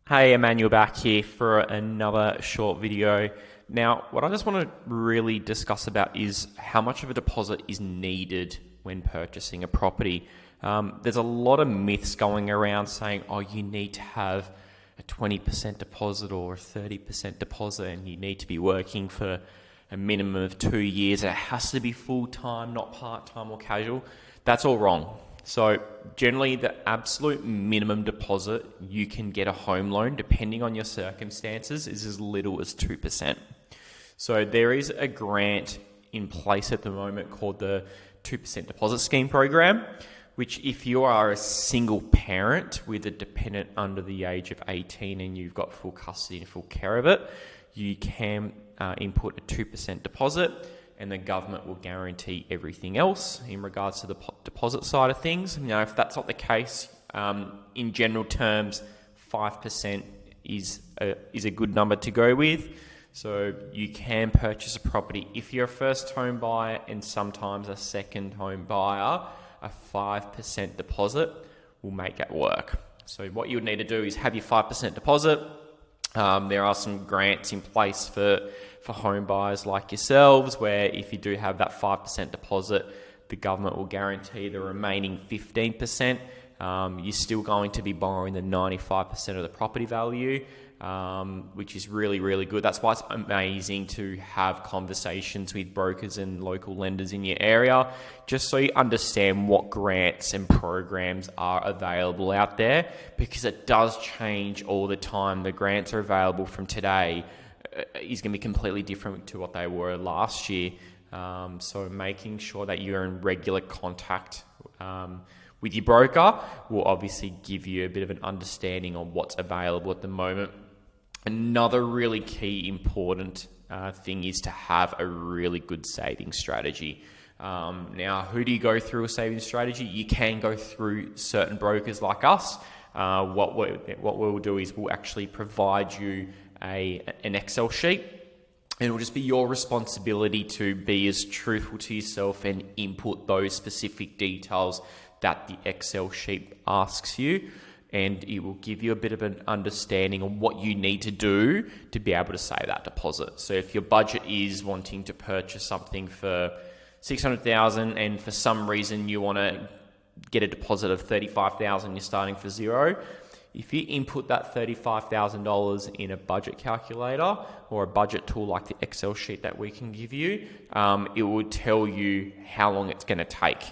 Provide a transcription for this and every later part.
Hey, Emmanuel back here for another short video. Now, what I just want to really discuss about is how much of a deposit is needed when purchasing a property. There's a lot of myths going around saying, oh, you need to have a 20% deposit or a 30% deposit and you need to be working for a minimum of 2 years. It has to be full-time, not part-time or casual. That's all wrong. So generally the absolute minimum deposit you can get a home loan, depending on your circumstances, is as little as 2%. So there is a grant in place at the moment called the 2% deposit scheme program, which if you are a single parent with a dependent under the age of 18 and you've got full custody and full care of it, you can input a 2% deposit and the government will guarantee everything else in regards to the deposit side of things. Now, if that's not the case, in general terms, 5% is a good number to go with. So you can purchase a property. If you're a first home buyer and sometimes a second home buyer, a 5% deposit will make it work. So what you would need to do is have your 5% deposit. There are some grants in place for home buyers like yourselves, where if you do have that 5% deposit, the government will guarantee the remaining 15%. You're still going to be borrowing the 95% of the property value, which is really, really good. That's why it's amazing to have conversations with brokers and local lenders in your area, just so you understand what grants and programs are available out there, because it does change all the time. The grants are available from today is going to be completely different to what they were last year. So making sure that you're in regular contact with your broker will obviously give you a bit of an understanding on what's available at the moment. Another really key important thing is to have a really good saving strategy. Now, who do you go through a saving strategy? You can go through certain brokers like us. What we'll do is we'll actually provide you an Excel sheet, and it will just be your responsibility to be as truthful to yourself and input those specific details that the Excel sheet asks you, and it will give you a bit of an understanding on what you need to do to be able to save that deposit. So if your budget is wanting to purchase something for $600,000 and for some reason you want to get a deposit of $35,000, you're starting for zero. If you input that $35,000 in a budget calculator or a budget tool like the Excel sheet that we can give you, it will tell you how long it's going to take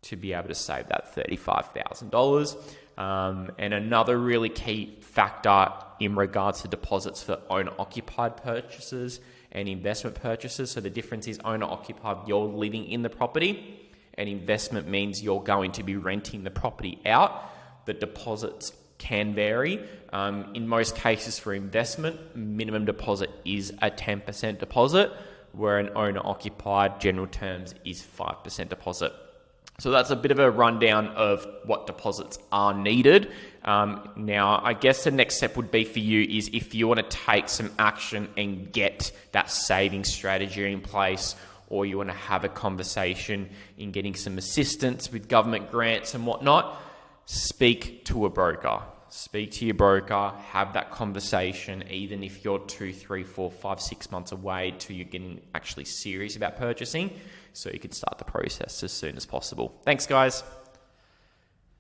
to be able to save that $35,000. And another really key factor in regards to deposits for owner-occupied purchases and investment purchases. So the difference is owner-occupied, you're living in the property, and investment means you're going to be renting the property out. The deposits can vary. In most cases for investment, minimum deposit is a 10% deposit, where an owner-occupied general terms is 5% deposit. So that's a bit of a rundown of what deposits are needed. Now, I guess the next step would be for you is if you want to take some action and get that saving strategy in place, or you want to have a conversation in getting some assistance with government grants and whatnot, speak to a broker. Speak to your broker, have that conversation, even if you're 2, 3, 4, 5, 6 months away till you're getting actually serious about purchasing, so you can start the process as soon as possible. Thanks, guys.